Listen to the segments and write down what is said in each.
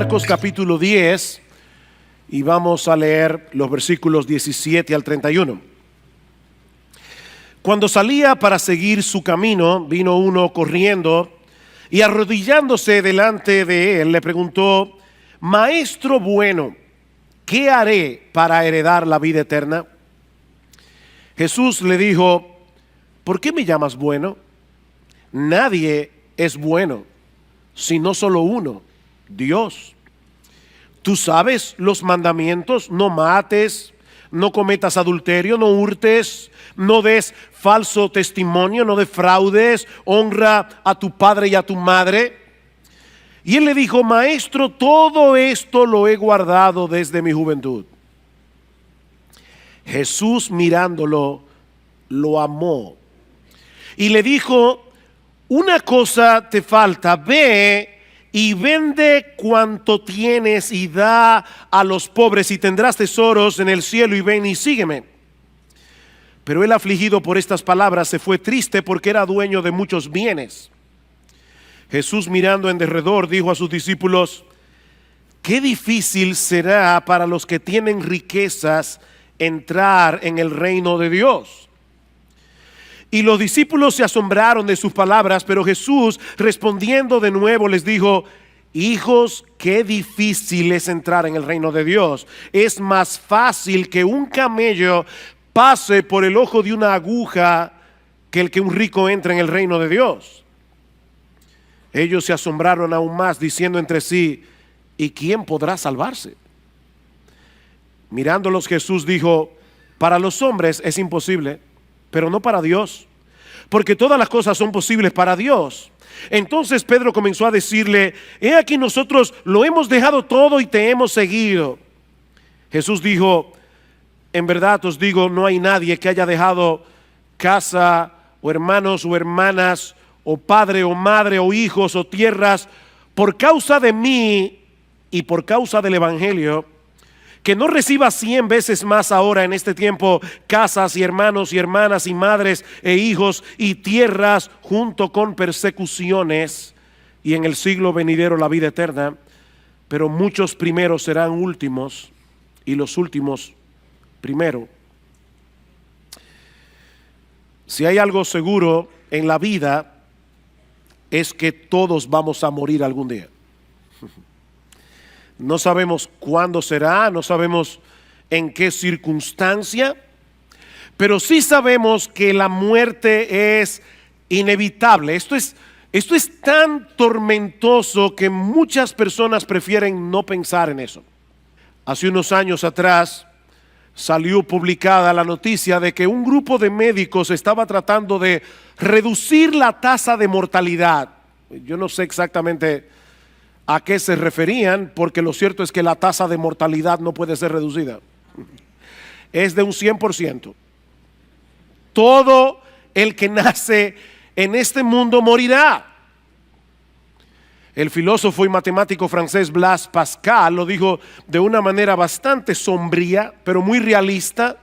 Marcos capítulo 10 y vamos a leer los versículos 17 al 31. Cuando salía para seguir su camino, vino uno corriendo y arrodillándose delante de él le preguntó: Maestro bueno, ¿qué haré para heredar la vida eterna? Jesús le dijo: ¿por qué me llamas bueno? Nadie es bueno, sino solo uno, Dios. Tú sabes los mandamientos: no mates, no cometas adulterio, no hurtes, no des falso testimonio, no defraudes, honra a tu padre y a tu madre. Y él le dijo: Maestro, todo esto lo he guardado desde mi juventud. Jesús, mirándolo, lo amó y le dijo: una cosa te falta, ve y vende cuanto tienes y da a los pobres y tendrás tesoros en el cielo, y ven y sígueme. Pero él, afligido por estas palabras, se fue triste porque era dueño de muchos bienes. Jesús, mirando en derredor, dijo a sus discípulos: qué difícil será para los que tienen riquezas entrar en el reino de Dios. Y los discípulos se asombraron de sus palabras, pero Jesús, respondiendo de nuevo, les dijo: hijos, qué difícil es entrar en el reino de Dios. Es más fácil que un camello pase por el ojo de una aguja que el que un rico entre en el reino de Dios. Ellos se asombraron aún más, diciendo entre sí: ¿y quién podrá salvarse? Mirándolos, Jesús dijo: para los hombres es imposible, pero no para Dios, porque todas las cosas son posibles para Dios. Entonces Pedro comenzó a decirle: he aquí, nosotros lo hemos dejado todo y te hemos seguido. Jesús dijo: en verdad os digo, no hay nadie que haya dejado casa o hermanos o hermanas o padre o madre o hijos o tierras por causa de mí y por causa del evangelio, que no reciba 100 veces más ahora en este tiempo casas y hermanos y hermanas y madres e hijos y tierras, junto con persecuciones, y en el siglo venidero la vida eterna. Pero muchos primeros serán últimos y los últimos primero. Si hay algo seguro en la vida, es que todos vamos a morir algún día. No sabemos cuándo será, no sabemos en qué circunstancia, pero sí sabemos que la muerte es inevitable. Esto es tan tormentoso que muchas personas prefieren no pensar en eso. Hace unos años atrás salió publicada la noticia de que un grupo de médicos estaba tratando de reducir la tasa de mortalidad. Yo no sé exactamente a qué se referían, porque lo cierto es que la tasa de mortalidad no puede ser reducida. Es de un 100%. Todo el que nace en este mundo morirá. El filósofo y matemático francés Blaise Pascal lo dijo de una manera bastante sombría, pero muy realista.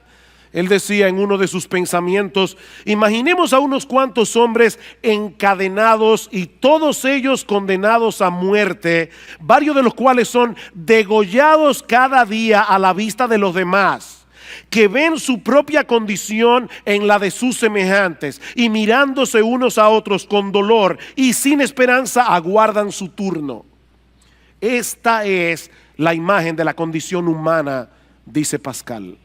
Él decía en uno de sus pensamientos: imaginemos a unos cuantos hombres encadenados y todos ellos condenados a muerte, varios de los cuales son degollados cada día a la vista de los demás, que ven su propia condición en la de sus semejantes y mirándose unos a otros con dolor y sin esperanza aguardan su turno. Esta es la imagen de la condición humana, dice Pascal.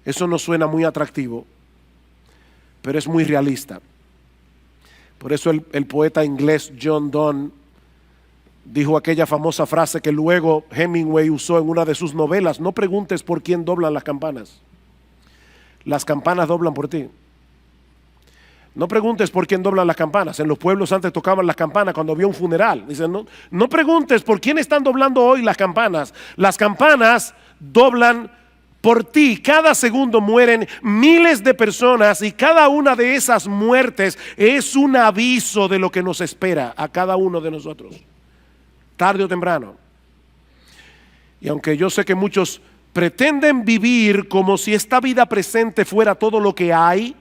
Eso no suena muy atractivo, pero es muy realista. Por eso el poeta inglés John Donne dijo aquella famosa frase que luego Hemingway usó en una de sus novelas: no preguntes por quién doblan las campanas doblan por ti. No preguntes por quién doblan las campanas. En los pueblos antes tocaban las campanas cuando había un funeral. Dicen: no preguntes por quién están doblando hoy las campanas doblan por ti. Cada segundo mueren miles de personas y cada una de esas muertes es un aviso de lo que nos espera a cada uno de nosotros, tarde o temprano. Y aunque yo sé que muchos pretenden vivir como si esta vida presente fuera todo lo que hay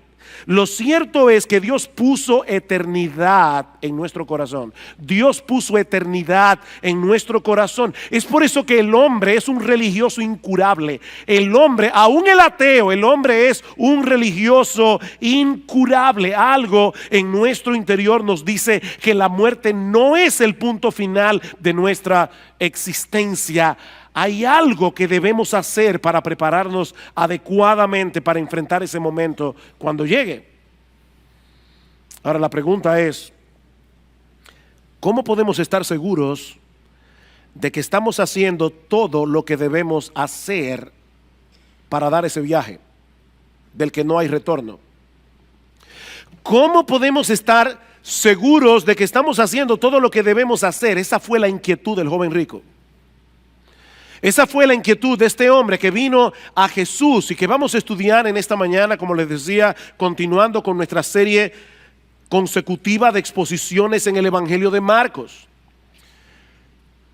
Lo cierto es que Dios puso eternidad en nuestro corazón. Dios puso eternidad en nuestro corazón. Es por eso que el hombre es un religioso incurable. El hombre, aún el ateo, el hombre es un religioso incurable. Algo en nuestro interior nos dice que la muerte no es el punto final de nuestra existencia. Hay algo que debemos hacer para prepararnos adecuadamente para enfrentar ese momento cuando llegue. Ahora la pregunta es, ¿cómo podemos estar seguros de que estamos haciendo todo lo que debemos hacer para dar ese viaje del que no hay retorno? ¿Cómo podemos estar seguros de que estamos haciendo todo lo que debemos hacer? Esa fue la inquietud del joven rico. Esa fue la inquietud de este hombre que vino a Jesús y que vamos a estudiar en esta mañana, como les decía, continuando con nuestra serie consecutiva de exposiciones en el Evangelio de Marcos.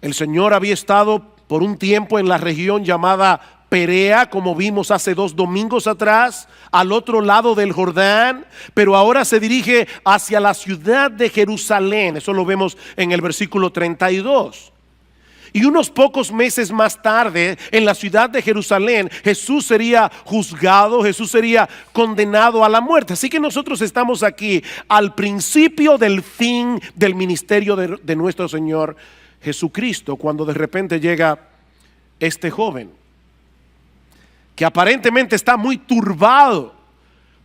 El Señor había estado por un tiempo en la región llamada Perea, como vimos hace 2 domingos atrás, al otro lado del Jordán, pero ahora se dirige hacia la ciudad de Jerusalén. Eso lo vemos en el versículo 32. Y unos pocos meses más tarde, en la ciudad de Jerusalén, Jesús sería juzgado, Jesús sería condenado a la muerte. Así que nosotros estamos aquí al principio del fin del ministerio de nuestro Señor Jesucristo, cuando de repente llega este joven, que aparentemente está muy turbado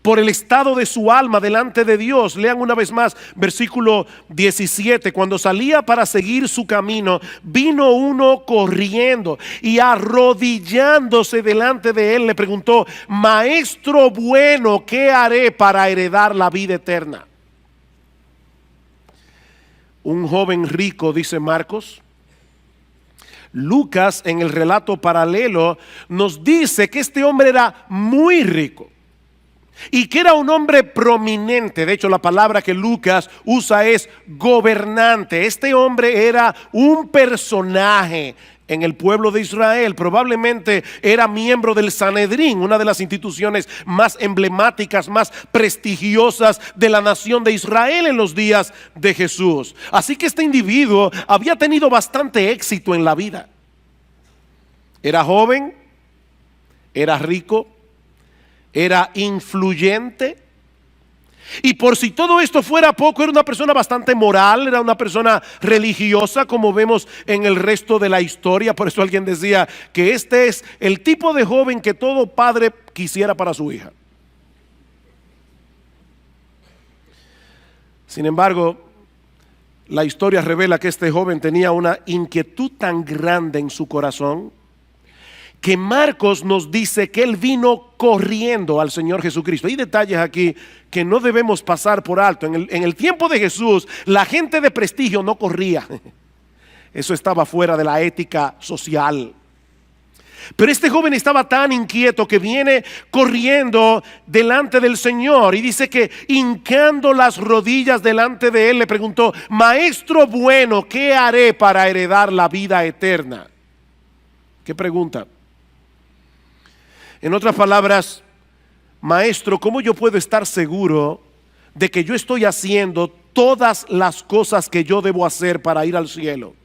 por el estado de su alma delante de Dios. Lean una vez más versículo 17. Cuando salía para seguir su camino, vino uno corriendo y arrodillándose delante de él le preguntó: Maestro bueno, ¿qué haré para heredar la vida eterna? Un joven rico, dice Marcos. Lucas, en el relato paralelo, nos dice que este hombre era muy rico y que era un hombre prominente. De hecho, la palabra que Lucas usa es gobernante. Este hombre era un personaje en el pueblo de Israel. Probablemente era miembro del Sanedrín, una de las instituciones más emblemáticas, más prestigiosas de la nación de Israel en los días de Jesús. Así que este individuo había tenido bastante éxito en la vida. Era joven, era rico, era influyente, y por si todo esto fuera poco, era una persona bastante moral, era una persona religiosa, como vemos en el resto de la historia. Por eso alguien decía que este es el tipo de joven que todo padre quisiera para su hija. Sin embargo, la historia revela que este joven tenía una inquietud tan grande en su corazón que Marcos nos dice que él vino corriendo al Señor Jesucristo. Hay detalles aquí que no debemos pasar por alto. En el tiempo de Jesús, la gente de prestigio no corría. Eso estaba fuera de la ética social. Pero este joven estaba tan inquieto que viene corriendo delante del Señor y dice que hincando las rodillas delante de él le preguntó: Maestro bueno, ¿qué haré para heredar la vida eterna? ¿Qué pregunta? En otras palabras, Maestro, ¿cómo yo puedo estar seguro de que yo estoy haciendo todas las cosas que yo debo hacer para ir al cielo?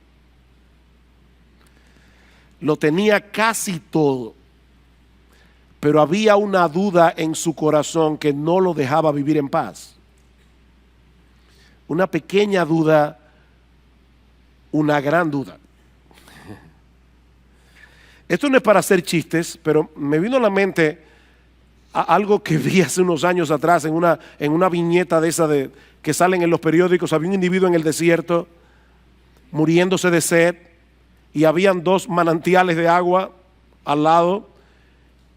Lo tenía casi todo, pero había una duda en su corazón que no lo dejaba vivir en paz. Una pequeña duda, una gran duda. Esto no es para hacer chistes, pero me vino a la mente algo que vi hace unos años atrás en una viñeta de esa que salen en los periódicos. Había un individuo en el desierto muriéndose de sed y habían 2 manantiales de agua al lado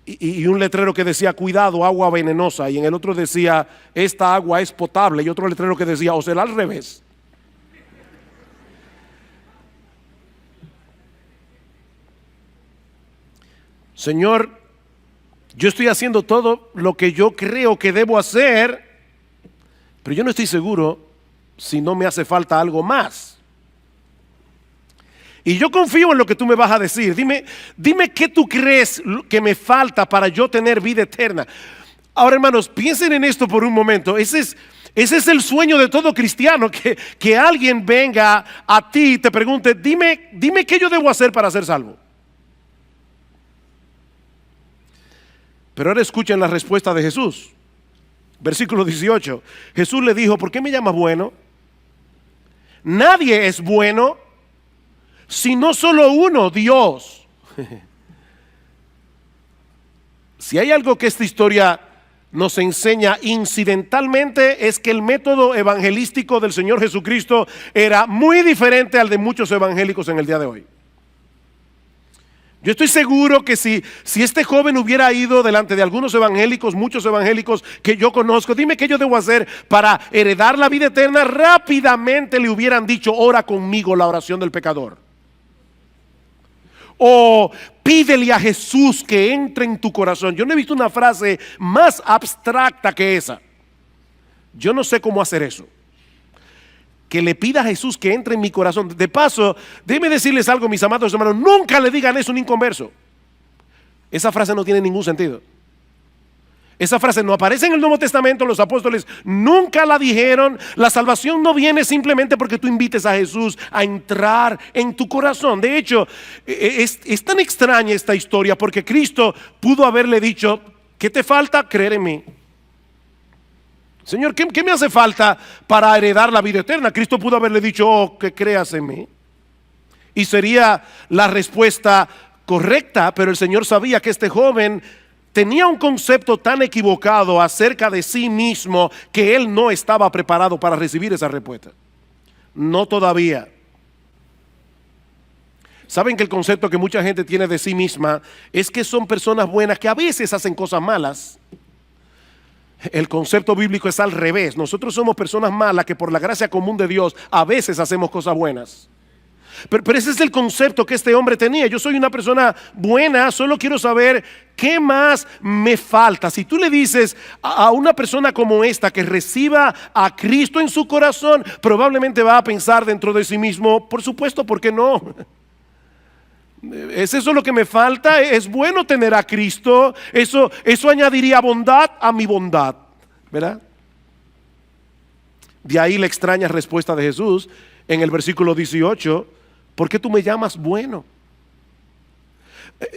y un letrero que decía: cuidado, agua venenosa, y en el otro decía: esta agua es potable, y otro letrero que decía: o será al revés. Señor, yo estoy haciendo todo lo que yo creo que debo hacer, pero yo no estoy seguro si no me hace falta algo más. Y yo confío en lo que tú me vas a decir. Dime qué tú crees que me falta para yo tener vida eterna. Ahora, hermanos, piensen en esto por un momento. Ese es el sueño de todo cristiano, que alguien venga a ti y te pregunte, dime qué yo debo hacer para ser salvo. Pero ahora escuchen la respuesta de Jesús. Versículo 18. Jesús le dijo, ¿por qué me llamas bueno? Nadie es bueno, sino solo uno, Dios. Si hay algo que esta historia nos enseña incidentalmente, es que el método evangelístico del Señor Jesucristo era muy diferente al de muchos evangélicos en el día de hoy. Yo estoy seguro que si este joven hubiera ido delante de algunos evangélicos, muchos evangélicos que yo conozco, dime qué yo debo hacer para heredar la vida eterna, rápidamente le hubieran dicho, ora conmigo la oración del pecador. O pídele a Jesús que entre en tu corazón. Yo no he visto una frase más abstracta que esa. Yo no sé cómo hacer eso. Que le pida a Jesús que entre en mi corazón. De paso, déjenme decirles algo, mis amados hermanos, nunca le digan eso a un inconverso. Esa frase no tiene ningún sentido. Esa frase no aparece en el Nuevo Testamento, los apóstoles nunca la dijeron. La salvación no viene simplemente porque tú invites a Jesús a entrar en tu corazón. De hecho, es tan extraña esta historia porque Cristo pudo haberle dicho, ¿qué te falta? Creer en mí. Señor, ¿qué me hace falta para heredar la vida eterna? Cristo pudo haberle dicho, oh, que creas en mí. Y sería la respuesta correcta, pero el Señor sabía que este joven tenía un concepto tan equivocado acerca de sí mismo que él no estaba preparado para recibir esa respuesta. No todavía. ¿Saben que el concepto que mucha gente tiene de sí misma es que son personas buenas que a veces hacen cosas malas? El concepto bíblico es al revés. Nosotros somos personas malas que por la gracia común de Dios a veces hacemos cosas buenas. Pero ese es el concepto que este hombre tenía. Yo soy una persona buena, solo quiero saber qué más me falta. Si tú le dices a una persona como esta que reciba a Cristo en su corazón, probablemente va a pensar dentro de sí mismo, por supuesto, ¿por qué no? ¿Es eso lo que me falta? Es bueno tener a Cristo. Eso añadiría bondad a mi bondad, ¿verdad? De ahí la extraña respuesta de Jesús en el versículo 18. ¿Por qué tú me llamas bueno?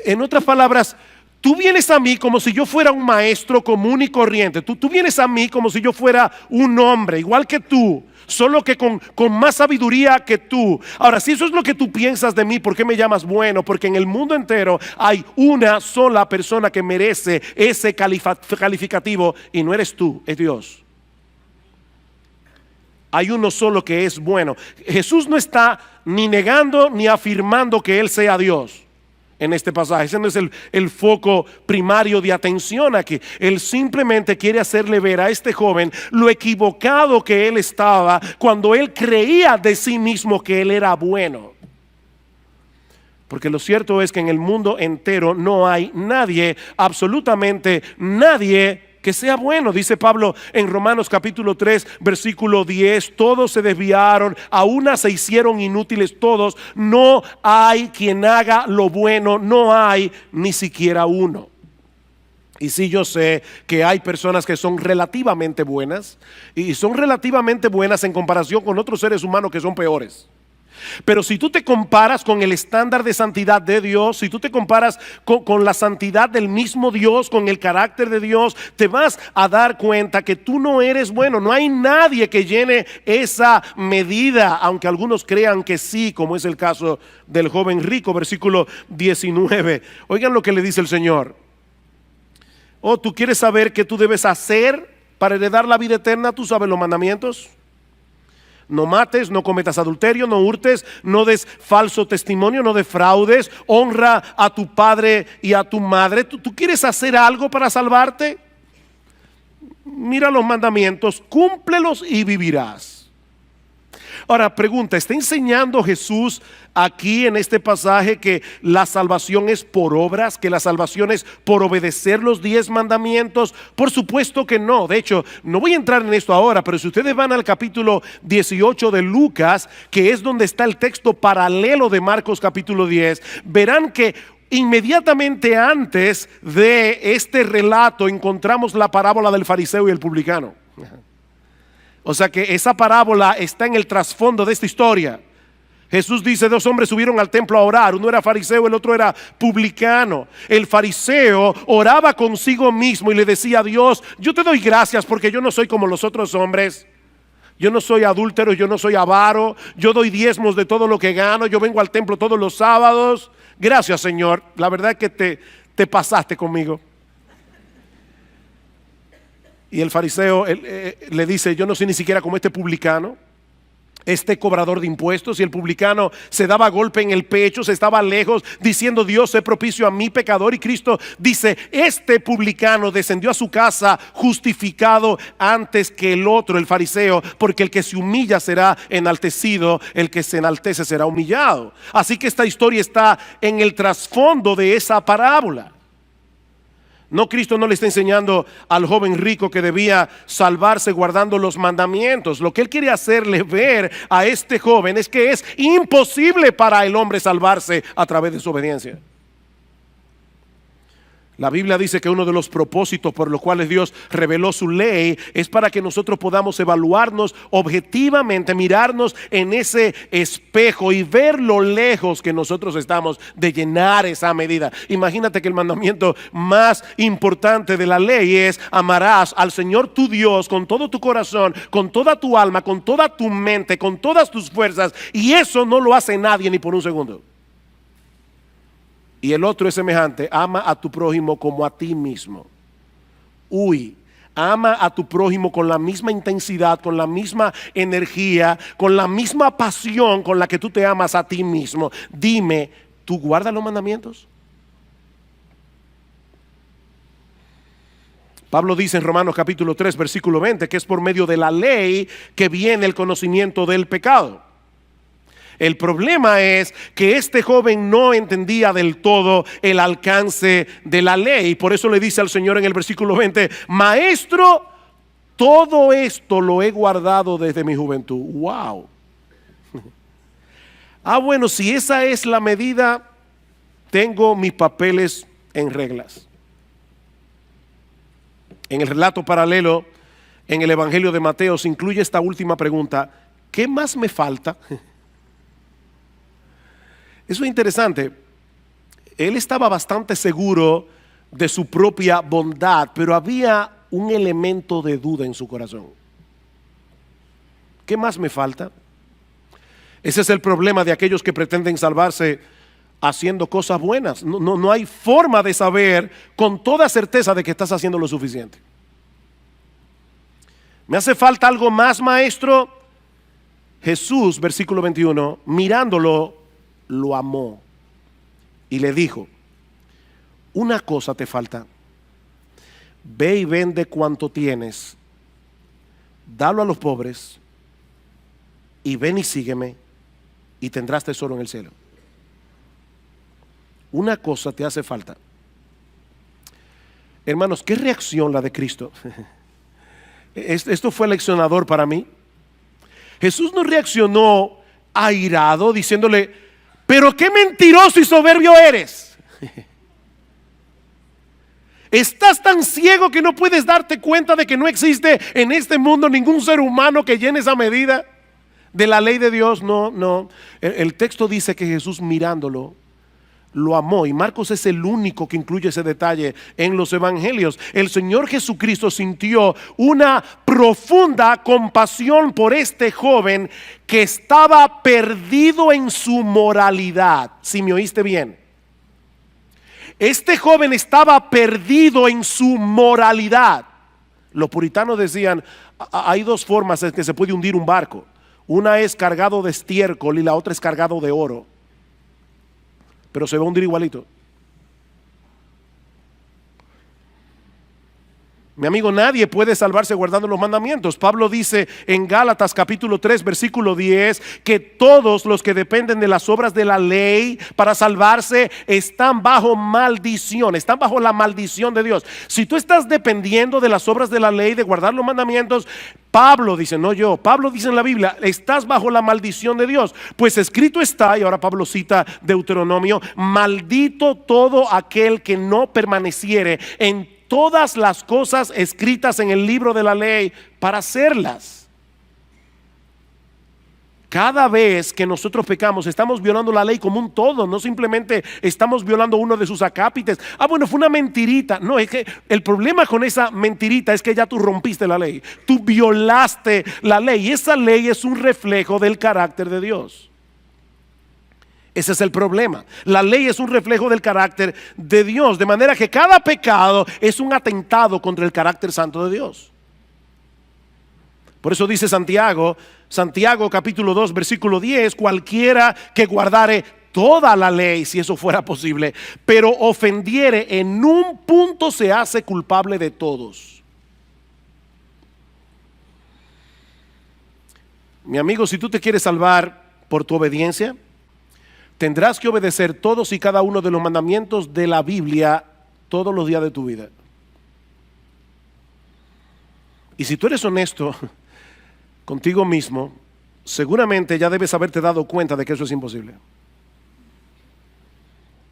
En otras palabras, tú vienes a mí como si yo fuera un maestro común y corriente. Tú vienes a mí como si yo fuera un hombre, igual que tú, solo que con más sabiduría que tú. Ahora, si eso es lo que tú piensas de mí, ¿por qué me llamas bueno? Porque en el mundo entero hay una sola persona que merece ese calificativo y no eres tú, es Dios. Hay uno solo que es bueno. Jesús no está ni negando ni afirmando que Él sea Dios en este pasaje. Ese no es el foco primario de atención aquí. Él simplemente quiere hacerle ver a este joven lo equivocado que él estaba cuando él creía de sí mismo que él era bueno. Porque lo cierto es que en el mundo entero no hay nadie, absolutamente nadie, que sea bueno. Dice Pablo en Romanos capítulo 3 versículo 10, todos se desviaron, a una se hicieron inútiles todos, no hay quien haga lo bueno, no hay ni siquiera uno. Y sí, yo sé que hay personas que son relativamente buenas y son relativamente buenas en comparación con otros seres humanos que son peores. Pero si tú te comparas con el estándar de santidad de Dios, si tú te comparas con la santidad del mismo Dios, con el carácter de Dios, te vas a dar cuenta que tú no eres bueno. No hay nadie que llene esa medida, aunque algunos crean que sí, como es el caso del joven rico, versículo 19. Oigan lo que le dice el Señor. Oh, ¿tú quieres saber qué tú debes hacer para heredar la vida eterna? ¿Tú sabes los mandamientos? No mates, no cometas adulterio, no hurtes, no des falso testimonio, no defraudes, honra a tu padre y a tu madre. ¿Tú quieres hacer algo para salvarte? Mira los mandamientos, cúmplelos y vivirás. Ahora, pregunta, ¿está enseñando Jesús aquí en este pasaje que la salvación es por obras, que la salvación es por obedecer los 10 mandamientos? Por supuesto que no. De hecho, no voy a entrar en esto ahora, pero si ustedes van al capítulo 18 de Lucas, que es donde está el texto paralelo de Marcos capítulo 10, verán que Inmediatamente antes de este relato encontramos la parábola del fariseo y el publicano. O sea que esa parábola está en el trasfondo de esta historia. Jesús dice: dos hombres subieron al templo a orar, uno era fariseo, el otro era publicano. El fariseo oraba consigo mismo y le decía a Dios: yo te doy gracias porque yo no soy como los otros hombres. Yo no soy adúltero, yo no soy avaro, yo doy diezmos de todo lo que gano, yo vengo al templo todos los sábados. Gracias, Señor, la verdad es que te pasaste conmigo. Y el fariseo le dice: yo no soy ni siquiera como este publicano, este cobrador de impuestos. Y el publicano se daba golpe en el pecho, se estaba lejos, diciendo: Dios, sé propicio a mí pecador. Y Cristo dice: este publicano descendió a su casa justificado antes que el otro, el fariseo, porque el que se humilla será enaltecido, el que se enaltece será humillado. Así que esta historia está en el trasfondo de esa parábola. No, Cristo no le está enseñando al joven rico que debía salvarse guardando los mandamientos. Lo que Él quiere hacerle ver a este joven es que es imposible para el hombre salvarse a través de su obediencia. La Biblia dice que uno de los propósitos por los cuales Dios reveló su ley es para que nosotros podamos evaluarnos objetivamente, mirarnos en ese espejo y ver lo lejos que nosotros estamos de llenar esa medida. Imagínate que el mandamiento más importante de la ley es: amarás al Señor tu Dios con todo tu corazón, con toda tu alma, con toda tu mente, con todas tus fuerzas. Y eso no lo hace nadie ni por un segundo. Y el otro es semejante: ama a tu prójimo como a ti mismo. Ama a tu prójimo con la misma intensidad, con la misma energía, con la misma pasión con la que tú te amas a ti mismo. Dime, ¿tú guardas los mandamientos? Pablo dice en Romanos capítulo 3 versículo 20 que es por medio de la ley que viene el conocimiento del pecado. El problema es que este joven no entendía del todo el alcance de la ley. Por eso le dice al Señor en el versículo 20: Maestro, todo esto lo he guardado desde mi juventud. Wow. Bueno, si esa es la medida, tengo mis papeles en reglas. En el relato paralelo, en el Evangelio de Mateo, se incluye esta última pregunta: ¿qué más me falta? Eso es interesante. Él estaba bastante seguro de su propia bondad, pero había un elemento de duda en su corazón. ¿Qué más me falta? Ese es el problema de aquellos que pretenden salvarse haciendo cosas buenas. No hay forma de saber con toda certeza de que estás haciendo lo suficiente. ¿Me hace falta algo más, maestro? Jesús, versículo 21, mirándolo, lo amó y le dijo: una cosa te falta. Ve y vende cuanto tienes, dalo a los pobres, y ven y sígueme, y tendrás tesoro en el cielo. Una cosa te hace falta. Hermanos, ¿qué reacción la de Cristo? Esto fue leccionador para mí. Jesús no reaccionó airado diciéndole: pero qué mentiroso y soberbio eres. ¿Estás tan ciego que no puedes darte cuenta de que no existe en este mundo ningún ser humano que llene esa medida de la ley de Dios? No. El texto dice que Jesús, mirándolo, lo amó. Y Marcos es el único que incluye ese detalle en los evangelios. El Señor Jesucristo sintió una profunda compasión por este joven que estaba perdido en su moralidad. Si me oíste bien, este joven estaba perdido en su moralidad. Los puritanos decían: hay dos formas en que se puede hundir un barco. Una es cargado de estiércol y la otra es cargado de oro, pero se va a hundir igualito. Mi amigo, nadie puede salvarse guardando los mandamientos. Pablo dice en Gálatas capítulo 3 versículo 10 que todos los que dependen de las obras de la ley para salvarse están bajo maldición, están bajo la maldición de Dios. Si tú estás dependiendo de las obras de la ley, de guardar los mandamientos, Pablo dice, no yo, Pablo dice en la Biblia, estás bajo la maldición de Dios. Pues escrito está, y ahora Pablo cita Deuteronomio, maldito todo aquel que no permaneciere en todas las cosas escritas en el libro de la ley para hacerlas. Cada vez que nosotros pecamos, estamos violando la ley como un todo, no simplemente estamos violando uno de sus acápites. Bueno, fue una mentirita. No, es que el problema con esa mentirita es que ya tú rompiste la ley, tú violaste la ley, y esa ley es un reflejo del carácter de Dios. Ese es el problema. La ley es un reflejo del carácter de Dios, de manera que cada pecado es un atentado contra el carácter santo de Dios. Por eso dice Santiago capítulo 2 versículo 10, cualquiera que guardare toda la ley, si eso fuera posible, pero ofendiere en un punto, se hace culpable de todos. Mi amigo, si tú te quieres salvar por tu obediencia, tendrás que obedecer todos y cada uno de los mandamientos de la Biblia todos los días de tu vida. Y si tú eres honesto contigo mismo, seguramente ya debes haberte dado cuenta de que eso es imposible.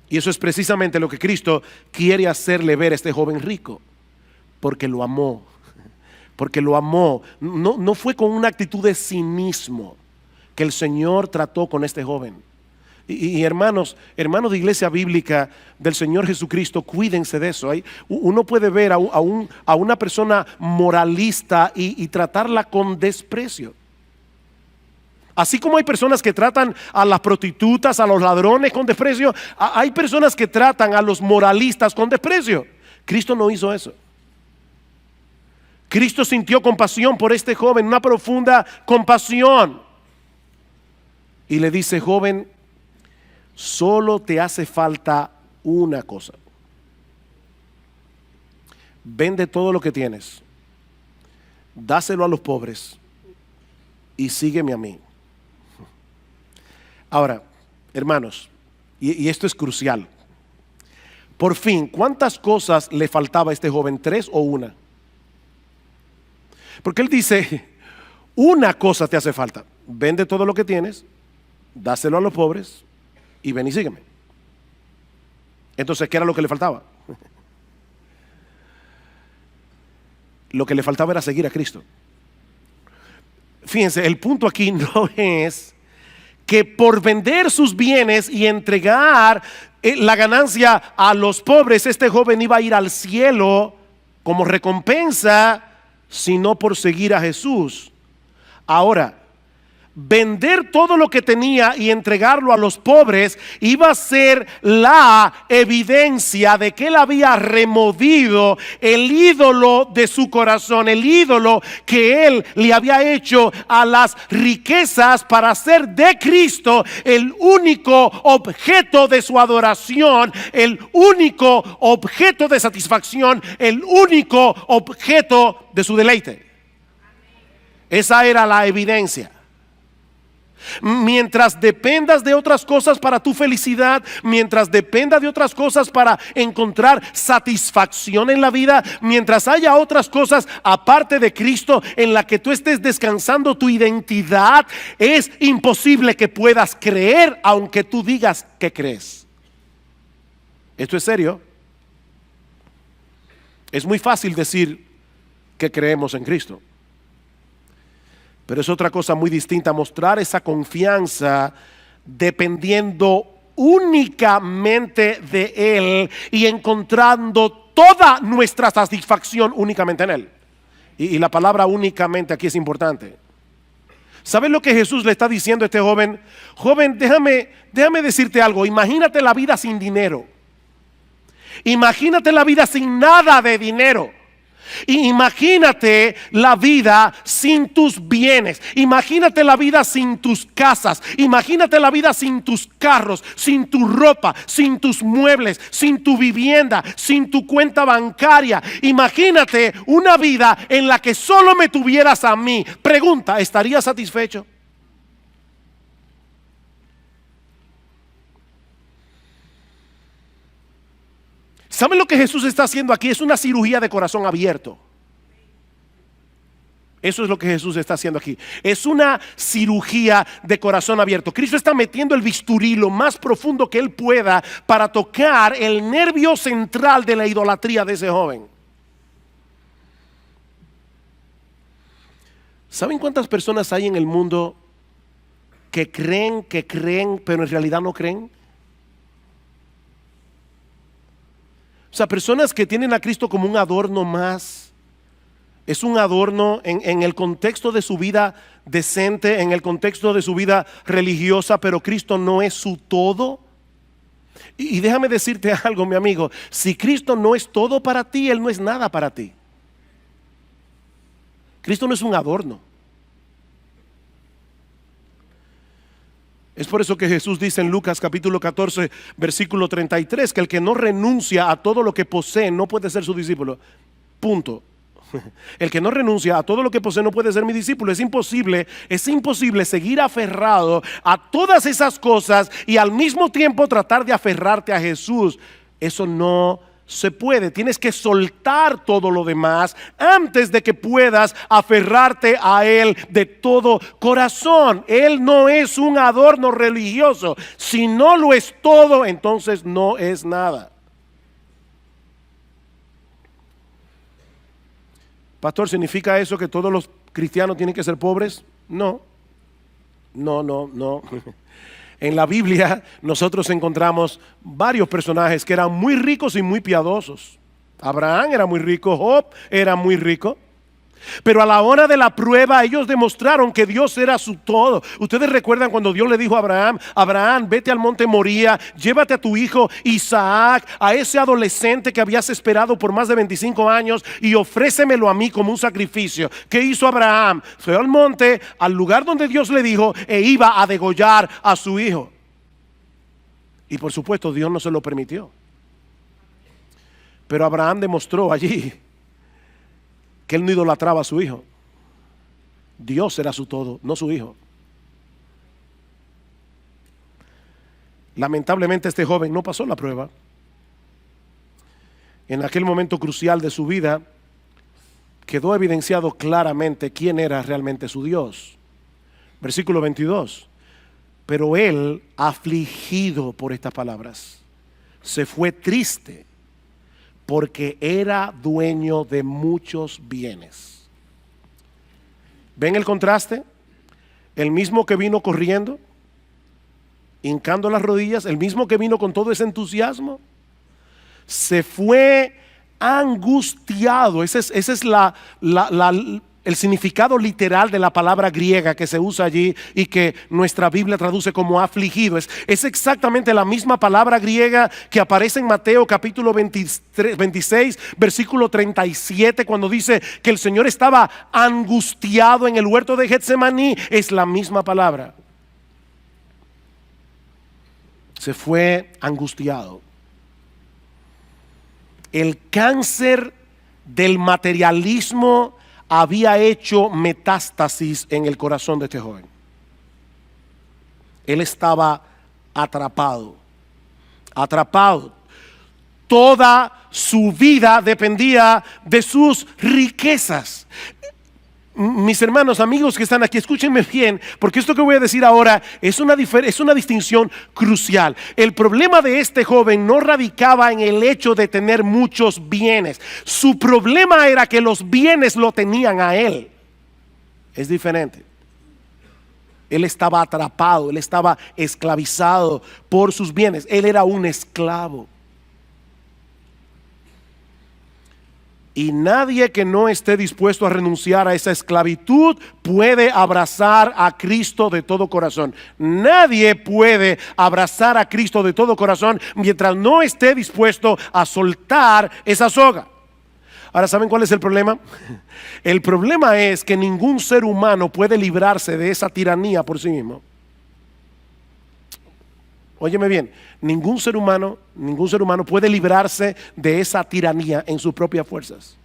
Y eso es precisamente lo que Cristo quiere hacerle ver a este joven rico, porque lo amó. Porque lo amó. No fue con una actitud de cinismo que el Señor trató con este joven. Y hermanos de iglesia bíblica del Señor Jesucristo, cuídense de eso. Uno puede ver a una persona moralista y tratarla con desprecio. Así como hay personas que tratan a las prostitutas, a los ladrones con desprecio, hay personas que tratan a los moralistas con desprecio. Cristo no hizo eso. Cristo sintió compasión por este joven, una profunda compasión. Y le dice, joven, solo te hace falta una cosa. Vende todo lo que tienes, dáselo a los pobres y sígueme a mí. Ahora, hermanos, y esto es crucial. Por fin, ¿cuántas cosas le faltaba a este joven? ¿3 o una? Porque él dice, una cosa te hace falta. Vende todo lo que tienes, dáselo a los pobres y ven y sígueme. Entonces, ¿qué era lo que le faltaba? Lo que le faltaba era seguir a Cristo. Fíjense, el punto aquí no es que por vender sus bienes y entregar la ganancia a los pobres, este joven iba a ir al cielo como recompensa, sino por seguir a Jesús. Ahora, vender todo lo que tenía y entregarlo a los pobres iba a ser la evidencia de que él había removido el ídolo de su corazón, el ídolo que él le había hecho a las riquezas, para hacer de Cristo el único objeto de su adoración, el único objeto de satisfacción, el único objeto de su deleite. Esa era la evidencia. Mientras dependas de otras cosas para tu felicidad, mientras dependas de otras cosas para encontrar satisfacción en la vida, mientras haya otras cosas aparte de Cristo en la que tú estés descansando tu identidad, es imposible que puedas creer aunque tú digas que crees. Esto es serio. Es muy fácil decir que creemos en Cristo, pero es otra cosa muy distinta mostrar esa confianza dependiendo únicamente de Él y encontrando toda nuestra satisfacción únicamente en Él. Y la palabra únicamente aquí es importante. ¿Sabes lo que Jesús le está diciendo a este joven? Joven, déjame decirte algo. Imagínate la vida sin dinero. Imagínate la vida sin nada de dinero. Y imagínate la vida sin tus bienes. Imagínate la vida sin tus casas. Imagínate la vida sin tus carros, sin tu ropa, sin tus muebles, sin tu vivienda, sin tu cuenta bancaria. Imagínate una vida en la que solo me tuvieras a mí. Pregunta, ¿estarías satisfecho? ¿Saben lo que Jesús está haciendo aquí? Es una cirugía de corazón abierto. Eso es lo que Jesús está haciendo aquí. Es una cirugía de corazón abierto. Cristo está metiendo el bisturí lo más profundo que Él pueda para tocar el nervio central de la idolatría de ese joven. ¿Saben cuántas personas hay en el mundo que creen, pero en realidad no creen? O sea, personas que tienen a Cristo como un adorno más. Es un adorno en el contexto de su vida decente, en el contexto de su vida religiosa, pero Cristo no es su todo. Y déjame decirte algo, mi amigo, si Cristo no es todo para ti, Él no es nada para ti. Cristo no es un adorno. Es por eso que Jesús dice en Lucas capítulo 14 versículo 33 que el que no renuncia a todo lo que posee no puede ser su discípulo. Punto. El que no renuncia a todo lo que posee no puede ser mi discípulo. Es imposible seguir aferrado a todas esas cosas y al mismo tiempo tratar de aferrarte a Jesús. Eso no se puede. Tienes que soltar todo lo demás antes de que puedas aferrarte a Él de todo corazón. Él no es un adorno religioso. Si no lo es todo, entonces no es nada. Pastor, ¿significa eso que todos los cristianos tienen que ser pobres? No. En la Biblia nosotros encontramos varios personajes que eran muy ricos y muy piadosos. Abraham era muy rico, Job era muy rico. Pero a la hora de la prueba ellos demostraron que Dios era su todo. Ustedes recuerdan cuando Dios le dijo a Abraham: Abraham, vete al monte Moría, llévate a tu hijo Isaac, a ese adolescente que habías esperado por más de 25 años y ofrécemelo a mí como un sacrificio. ¿Qué hizo Abraham? Fue al monte, al lugar donde Dios le dijo, e iba a degollar a su hijo. Y por supuesto Dios no se lo permitió. Pero Abraham demostró allí que él no idolatraba a su hijo. Dios era su todo, no su hijo. Lamentablemente este joven no pasó la prueba. En aquel momento crucial de su vida quedó evidenciado claramente quién era realmente su Dios. Versículo 22. Pero él, afligido por estas palabras, se fue triste, porque era dueño de muchos bienes. ¿Ven el contraste? El mismo que vino corriendo, hincando las rodillas, el mismo que vino con todo ese entusiasmo, se fue angustiado. Ese es el significado literal de la palabra griega que se usa allí y que nuestra Biblia traduce como afligido. Es exactamente la misma palabra griega que aparece en Mateo capítulo 26 versículo 37, cuando dice que el Señor estaba angustiado en el huerto de Getsemaní. Es la misma palabra. Se fue angustiado. El cáncer del materialismo había hecho metástasis en el corazón de este joven. Él estaba atrapado. Toda su vida dependía de sus riquezas. Mis hermanos, amigos que están aquí, escúchenme bien, porque esto que voy a decir ahora es una distinción crucial. El problema de este joven no radicaba en el hecho de tener muchos bienes. Su problema era que los bienes lo tenían a él. Es diferente. Él estaba atrapado, él estaba esclavizado por sus bienes. Él era un esclavo. Y nadie que no esté dispuesto a renunciar a esa esclavitud puede abrazar a Cristo de todo corazón. Nadie puede abrazar a Cristo de todo corazón mientras no esté dispuesto a soltar esa soga. Ahora, ¿saben cuál es el problema? El problema es que ningún ser humano puede librarse de esa tiranía por sí mismo. Óyeme bien, ningún ser humano puede librarse de esa tiranía en sus propias fuerzas.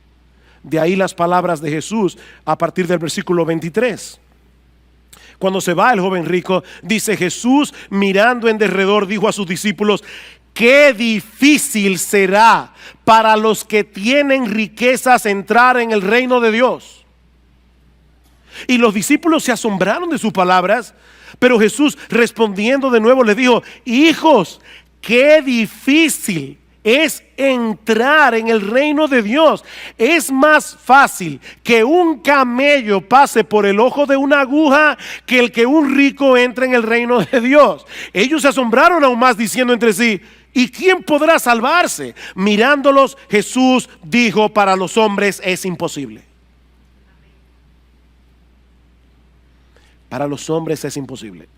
De ahí las palabras de Jesús a partir del versículo 23. Cuando se va el joven rico, dice Jesús, mirando en derredor, dijo a sus discípulos: qué difícil será para los que tienen riquezas entrar en el reino de Dios. Y los discípulos se asombraron de sus palabras, pero Jesús, respondiendo de nuevo, les dijo: hijos, qué difícil es entrar en el reino de Dios. Es más fácil que un camello pase por el ojo de una aguja que el que un rico entre en el reino de Dios. Ellos se asombraron aún más, diciendo entre sí: ¿y quién podrá salvarse? Mirándolos, Jesús dijo: para los hombres es imposible. Para los hombres es imposible.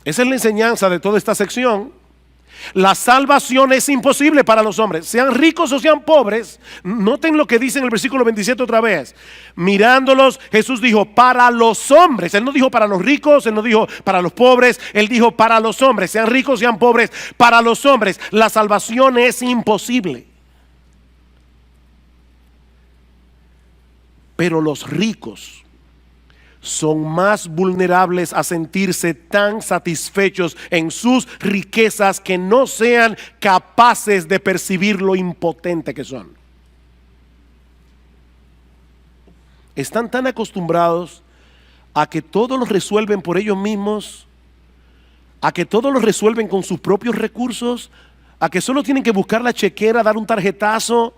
Esa es la enseñanza de toda esta sección. La salvación es imposible para los hombres, sean ricos o sean pobres. Noten lo que dice en el versículo 27 otra vez. Mirándolos, Jesús dijo: para los hombres. Él no dijo para los ricos, Él no dijo para los pobres, Él dijo para los hombres, sean ricos, sean pobres. Para los hombres la salvación es imposible. Pero los ricos son más vulnerables a sentirse tan satisfechos en sus riquezas que no sean capaces de percibir lo impotente que son. Están tan acostumbrados a que todo lo resuelven por ellos mismos, a que todo lo resuelven con sus propios recursos, a que solo tienen que buscar la chequera, dar un tarjetazo.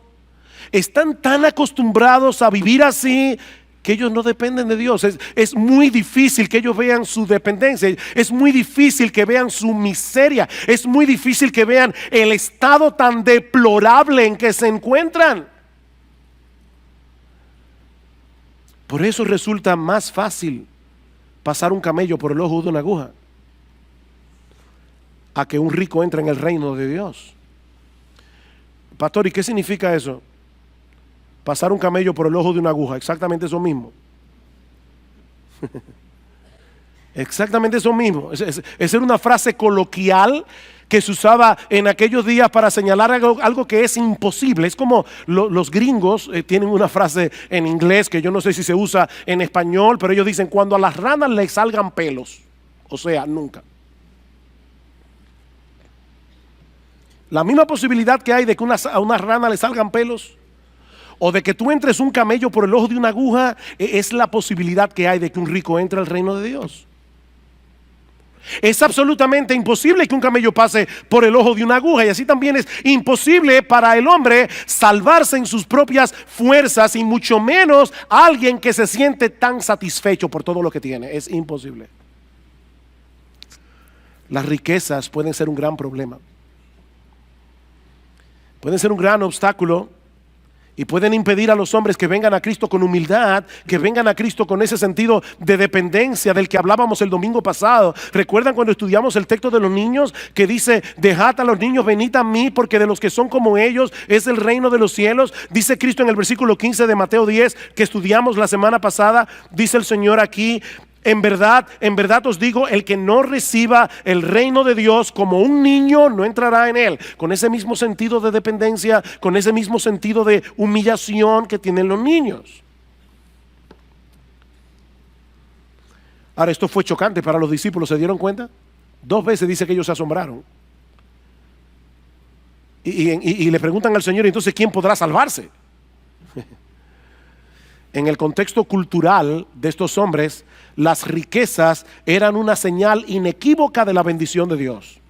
Están tan acostumbrados a vivir así que ellos no dependen de Dios. Es muy difícil que ellos vean su dependencia. Es muy difícil que vean su miseria. Es muy difícil que vean el estado tan deplorable en que se encuentran. Por eso resulta más fácil pasar un camello por el ojo de una aguja a que un rico entre en el reino de Dios. Pastor, ¿y qué significa eso? Pasar un camello por el ojo de una aguja, exactamente eso mismo. Exactamente eso mismo. Esa era una frase coloquial que se usaba en aquellos días para señalar algo que es imposible. Es como los gringos tienen una frase en inglés que yo no sé si se usa en español, pero ellos dicen: cuando a las ranas les salgan pelos. O sea, nunca. La misma posibilidad que hay de que a una rana le salgan pelos, o de que tú entres un camello por el ojo de una aguja, es la posibilidad que hay de que un rico entre al reino de Dios. Es absolutamente imposible que un camello pase por el ojo de una aguja, y así también es imposible para el hombre salvarse en sus propias fuerzas, y mucho menos alguien que se siente tan satisfecho por todo lo que tiene. Es imposible. Las riquezas pueden ser un gran problema, pueden ser un gran obstáculo, y pueden impedir a los hombres que vengan a Cristo con humildad, que vengan a Cristo con ese sentido de dependencia del que hablábamos el domingo pasado. ¿Recuerdan cuando estudiamos el texto de los niños que dice: dejad a los niños, venid a mí, porque de los que son como ellos es el reino de los cielos? Dice Cristo en el versículo 15 de Mateo 10 que estudiamos la semana pasada. Dice el Señor aquí: en verdad os digo, el que no reciba el reino de Dios como un niño no entrará en él. Con ese mismo sentido de dependencia, con ese mismo sentido de humillación que tienen los niños. Ahora, esto fue chocante para los discípulos, ¿se dieron cuenta? 2 veces dice que ellos se asombraron. Y le preguntan al Señor: entonces, ¿quién podrá salvarse? En el contexto cultural de estos hombres, las riquezas eran una señal inequívoca de la bendición de Dios.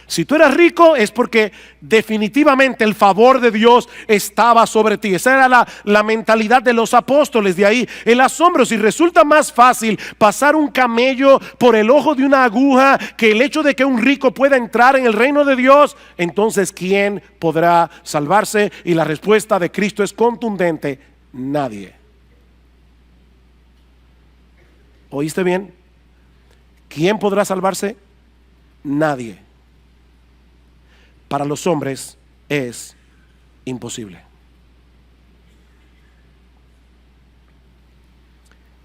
Si tú eras rico es porque definitivamente el favor de Dios estaba sobre ti. Esa era la mentalidad de los apóstoles. De ahí el asombro. Si resulta más fácil pasar un camello por el ojo de una aguja que el hecho de que un rico pueda entrar en el reino de Dios, entonces ¿quién podrá salvarse? Y la respuesta de Cristo es contundente: nadie. ¿Oíste bien? ¿Quién podrá salvarse? Nadie. para los hombres es imposible.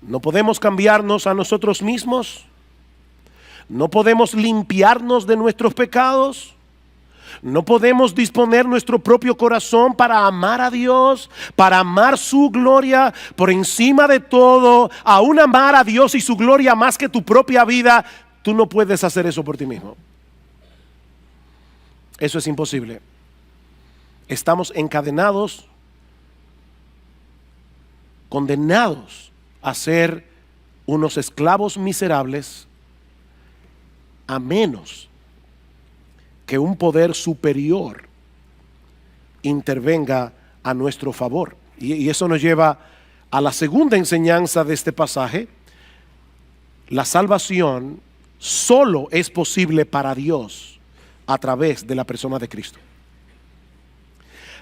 No podemos cambiarnos a nosotros mismos. No podemos limpiarnos de nuestros pecados. No podemos disponer nuestro propio corazón para amar a Dios, para amar su gloria por encima de todo, aún amar a Dios y su gloria más que tu propia vida. Tú no puedes hacer eso por ti mismo. Eso es imposible. Estamos encadenados, condenados a ser unos esclavos miserables, a menos que un poder superior intervenga a nuestro favor. Y eso nos lleva a la segunda enseñanza de este pasaje. La salvación solo es posible para Dios a través de la persona de Cristo.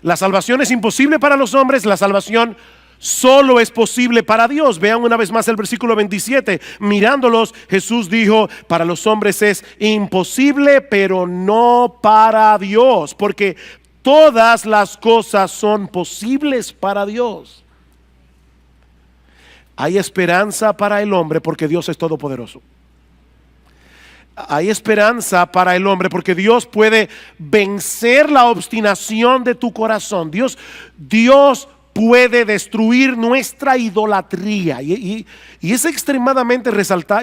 La salvación es imposible para los hombres, la salvación solo es posible para Dios. Vean una vez más el versículo 27. Mirándolos, Jesús dijo: para los hombres es imposible, pero no para Dios, porque todas las cosas son posibles para Dios. Hay esperanza para el hombre porque Dios es todopoderoso. Hay esperanza para el hombre porque Dios puede vencer la obstinación de tu corazón. Dios puede destruir nuestra idolatría. Y es extremadamente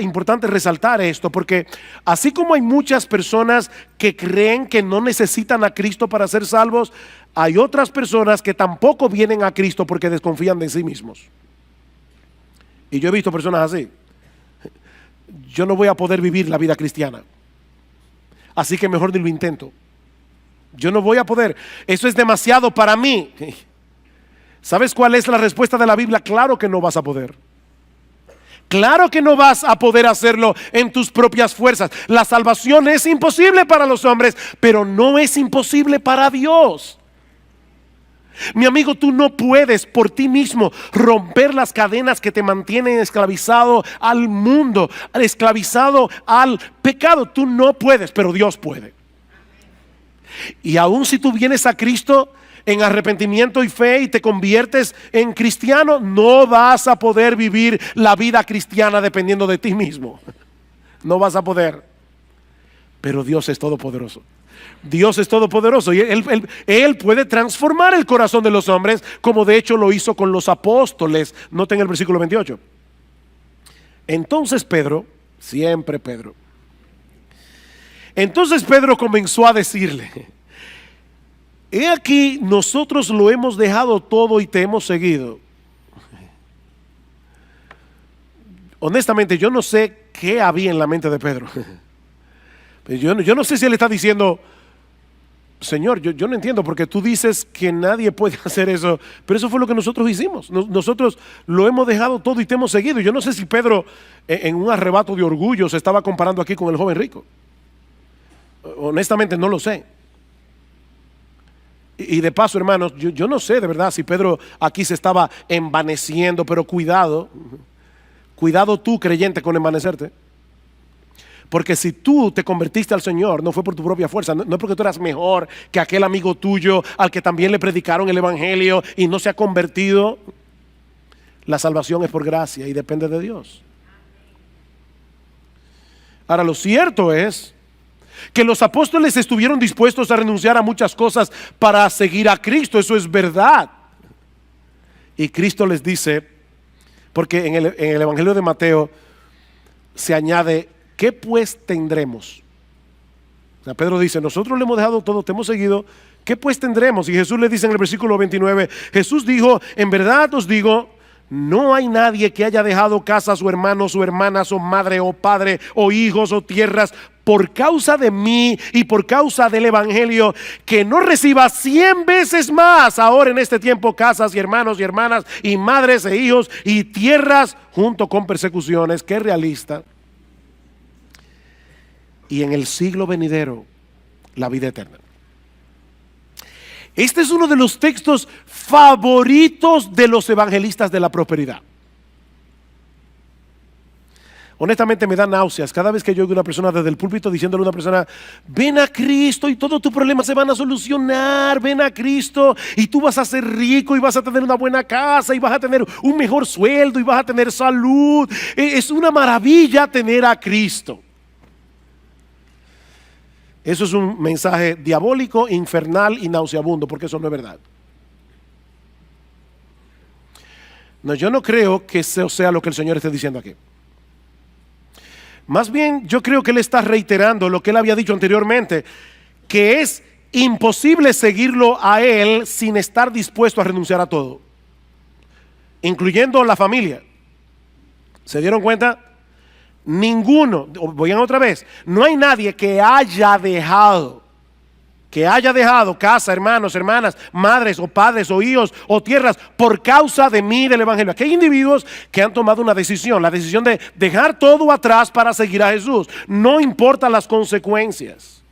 importante resaltar esto, porque así como hay muchas personas que creen que no necesitan a Cristo para ser salvos, hay otras personas que tampoco vienen a Cristo porque desconfían de sí mismos. Y yo he visto personas así. Yo no voy a poder vivir la vida cristiana, así que mejor ni lo intento. Yo no voy a poder. Eso es demasiado para mí. ¿Sabes cuál es la respuesta de la Biblia? Claro que no vas a poder. Claro que no vas a poder hacerlo en tus propias fuerzas. La salvación es imposible para los hombres, pero no es imposible para Dios. Mi amigo, tú no puedes por ti mismo romper las cadenas que te mantienen esclavizado al mundo, esclavizado al pecado. Tú no puedes, pero Dios puede. Y aun si tú vienes a Cristo en arrepentimiento y fe y te conviertes en cristiano, no vas a poder vivir la vida cristiana dependiendo de ti mismo. No vas a poder. Pero Dios es todopoderoso. Dios es todopoderoso y Él puede transformar el corazón de los hombres, como de hecho lo hizo con los apóstoles. Noten el versículo 28. Entonces Pedro, siempre Pedro, entonces Pedro comenzó a decirle: he aquí, nosotros lo hemos dejado todo y te hemos seguido. Honestamente, yo no sé qué había en la mente de Pedro. Yo no sé si él está diciendo: Señor, yo no entiendo, porque tú dices que nadie puede hacer eso, pero eso fue lo que nosotros hicimos. Nosotros lo hemos dejado todo y te hemos seguido. Yo no sé si Pedro, en un arrebato de orgullo, se estaba comparando aquí con el joven rico. Honestamente no lo sé. Y de paso, hermanos, yo no sé de verdad si Pedro aquí se estaba envaneciendo, pero cuidado tú, creyente, con envanecerte. Porque si tú te convertiste al Señor, no fue por tu propia fuerza, no es porque tú eras mejor que aquel amigo tuyo al que también le predicaron el evangelio y no se ha convertido. La salvación es por gracia y depende de Dios. Ahora, lo cierto es que los apóstoles estuvieron dispuestos a renunciar a muchas cosas para seguir a Cristo. Eso es verdad. Y Cristo les dice, porque en el evangelio de Mateo se añade: ¿qué pues tendremos? O sea, Pedro dice: nosotros le hemos dejado todo, te hemos seguido, ¿qué pues tendremos? Y Jesús le dice en el versículo 29, Jesús dijo: en verdad os digo, no hay nadie que haya dejado casas o hermanos o hermanas o madre o padre o hijos o tierras por causa de mí y por causa del evangelio, que no reciba 100 veces más ahora en este tiempo casas y hermanos y hermanas y madres e hijos y tierras junto con persecuciones. Qué realista. Y en el siglo venidero, la vida eterna. Este es uno de los textos favoritos de los evangelistas de la prosperidad. Honestamente me da náuseas cada vez que yo oigo a una persona desde el púlpito diciéndole a una persona: ven a Cristo y todos tus problemas se van a solucionar, ven a Cristo y tú vas a ser rico y vas a tener una buena casa y vas a tener un mejor sueldo y vas a tener salud. Es una maravilla tener a Cristo. Eso es un mensaje diabólico, infernal y nauseabundo, porque eso no es verdad. No, yo no creo que eso sea lo que el Señor esté diciendo aquí. Más bien, yo creo que Él está reiterando lo que Él había dicho anteriormente, que es imposible seguirlo a Él sin estar dispuesto a renunciar a todo, incluyendo la familia. ¿Se dieron cuenta? Ninguno, vayan otra vez, no hay nadie que haya dejado casa, hermanos, hermanas, madres o padres o hijos o tierras por causa de mí, del evangelio. Aquí hay individuos que han tomado una decisión, la decisión de dejar todo atrás para seguir a Jesús, no importa las consecuencias.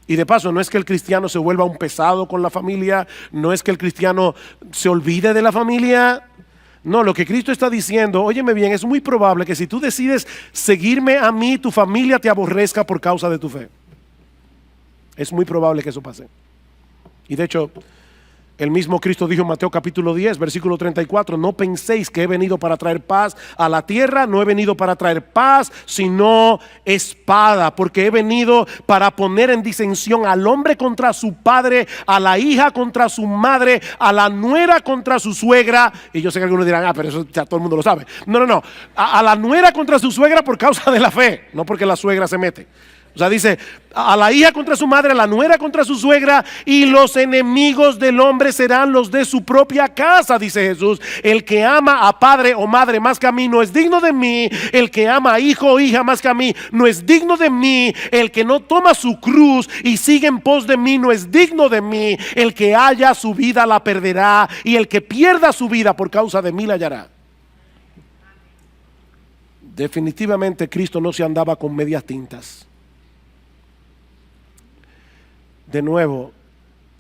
Y de paso, no es que el cristiano se vuelva un pesado con la familia, no es que el cristiano se olvide de la familia. No, lo que Cristo está diciendo, óyeme bien, es muy probable que si tú decides seguirme a mí, tu familia te aborrezca por causa de tu fe. Es muy probable que eso pase. Y de hecho, el mismo Cristo dijo en Mateo capítulo 10, versículo 34, no penséis que he venido para traer paz a la tierra, no he venido para traer paz, sino espada, porque he venido para poner en disensión al hombre contra su padre, a la hija contra su madre, a la nuera contra su suegra. Y yo sé que algunos dirán, pero eso ya todo el mundo lo sabe. No, a la nuera contra su suegra por causa de la fe, no porque la suegra se mete. O sea, dice, a la hija contra su madre, a la nuera contra su suegra, y los enemigos del hombre serán los de su propia casa, dice Jesús. El que ama a padre o madre más que a mí no es digno de mí. El que ama a hijo o hija más que a mí no es digno de mí. El que no toma su cruz y sigue en pos de mí no es digno de mí. El que haya su vida la perderá, y el que pierda su vida por causa de mí la hallará. Definitivamente Cristo no se andaba con medias tintas. De nuevo,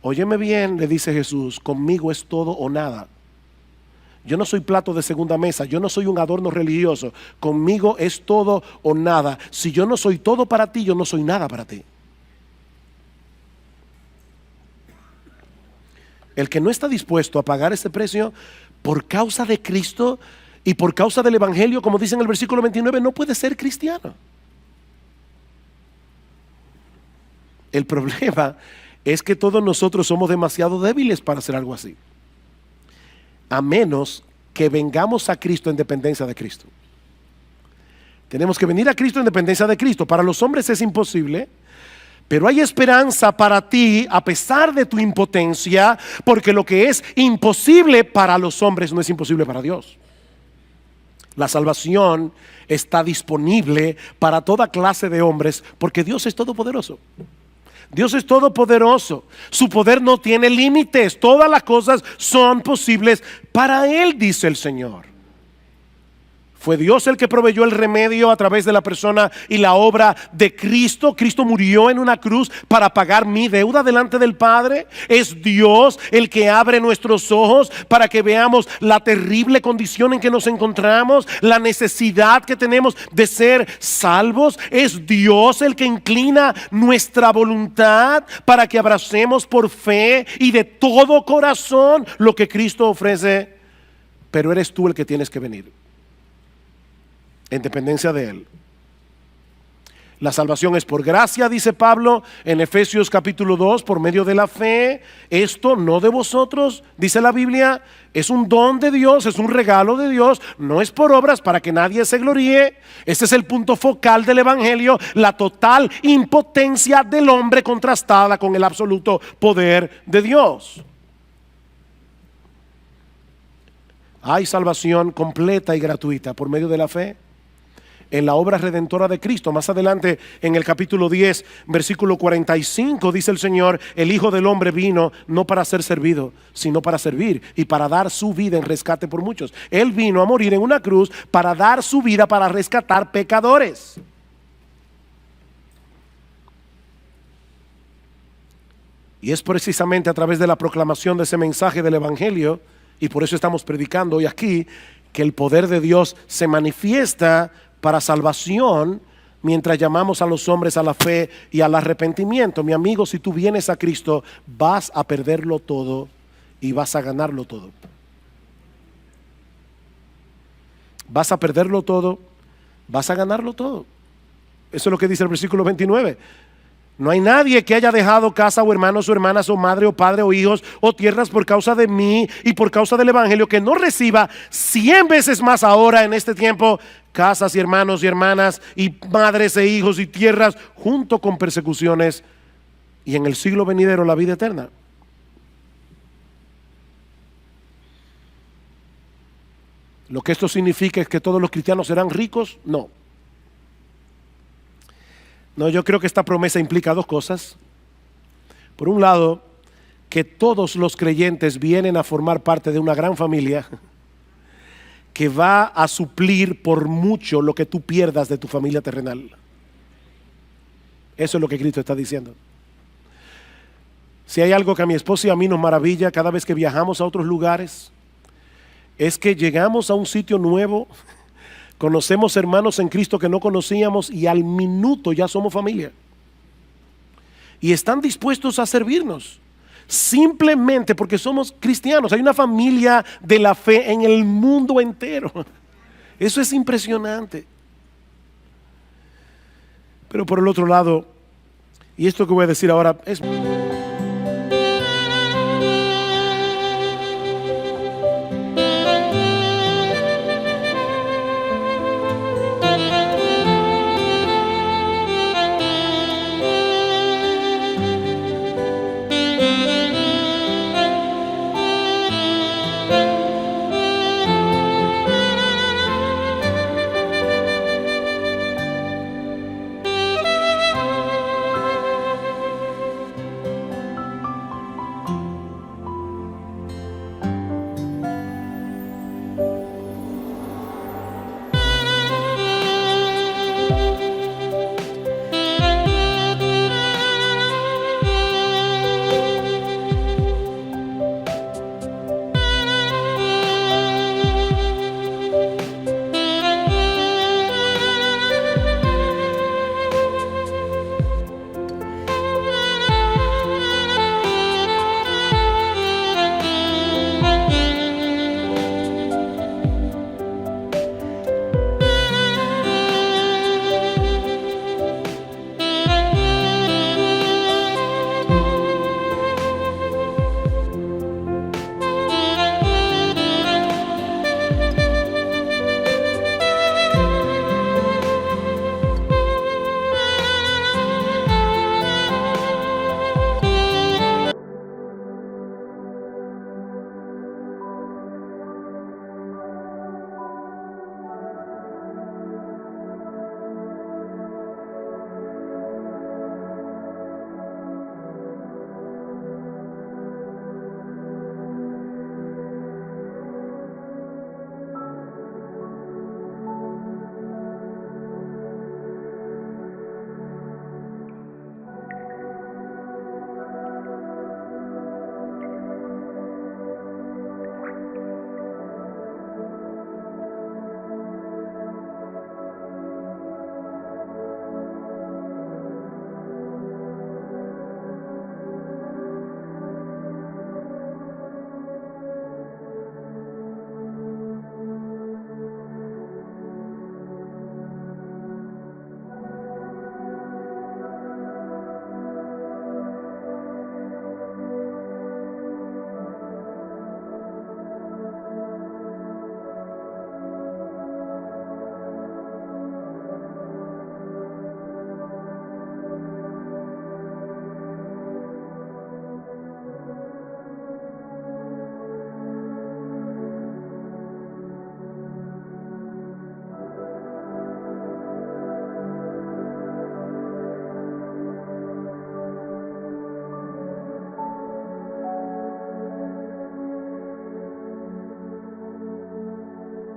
óyeme bien, le dice Jesús, conmigo es todo o nada. Yo no soy plato de segunda mesa, yo no soy un adorno religioso. Conmigo es todo o nada. Si yo no soy todo para ti, yo no soy nada para ti. El que no está dispuesto a pagar ese precio por causa de Cristo y por causa del evangelio, como dice en el versículo 29, no puede ser cristiano. El problema es que todos nosotros somos demasiado débiles para hacer algo así, a menos que vengamos a Cristo en dependencia de Cristo. Tenemos que venir a Cristo en dependencia de Cristo. Para los hombres es imposible, pero hay esperanza para ti a pesar de tu impotencia, porque lo que es imposible para los hombres no es imposible para Dios. La salvación está disponible para toda clase de hombres, porque Dios es todopoderoso. Dios es todopoderoso, su poder no tiene límites, todas las cosas son posibles para Él, dice el Señor. Fue Dios el que proveyó el remedio a través de la persona y la obra de Cristo. Cristo murió en una cruz para pagar mi deuda delante del Padre. Es Dios el que abre nuestros ojos para que veamos la terrible condición en que nos encontramos, la necesidad que tenemos de ser salvos. Es Dios el que inclina nuestra voluntad para que abracemos por fe y de todo corazón lo que Cristo ofrece. Pero eres tú el que tienes que venir en dependencia de Él. La salvación es por gracia, dice Pablo en Efesios capítulo 2, por medio de la fe. Esto no de vosotros, dice la Biblia, es un don de Dios, es un regalo de Dios, no es por obras para que nadie se gloríe. Este es el punto focal del evangelio, la total impotencia del hombre contrastada con el absoluto poder de Dios. Hay salvación completa y gratuita por medio de la fe en la obra redentora de Cristo. Más adelante en el capítulo 10, versículo 45, dice el Señor, el Hijo del Hombre vino no para ser servido, sino para servir y para dar su vida en rescate por muchos. Él vino a morir en una cruz para dar su vida para rescatar pecadores. Y es precisamente a través de la proclamación de ese mensaje del evangelio, y por eso estamos predicando hoy aquí, que el poder de Dios se manifiesta para salvación, mientras llamamos a los hombres a la fe y al arrepentimiento. Mi amigo, si tú vienes a Cristo, vas a perderlo todo y vas a ganarlo todo. Vas a perderlo todo, vas a ganarlo todo. Eso es lo que dice el versículo 29. No hay nadie que haya dejado casa o hermanos o hermanas o madre o padre o hijos o tierras por causa de mí y por causa del evangelio que no reciba 100 veces más ahora en este tiempo casas y hermanos y hermanas y madres e hijos y tierras junto con persecuciones y en el siglo venidero la vida eterna. Lo que esto significa es que todos los cristianos serán ricos. No, yo creo que esta promesa implica dos cosas. Por un lado, que todos los creyentes vienen a formar parte de una gran familia que va a suplir por mucho lo que tú pierdas de tu familia terrenal. Eso es lo que Cristo está diciendo. Si hay algo que a mi esposa y a mí nos maravilla cada vez que viajamos a otros lugares, es que llegamos a un sitio nuevo, conocemos hermanos en Cristo que no conocíamos y al minuto ya somos familia. Y están dispuestos a servirnos, simplemente porque somos cristianos. Hay una familia de la fe en el mundo entero. Eso es impresionante. Pero por el otro lado, y esto que voy a decir ahora es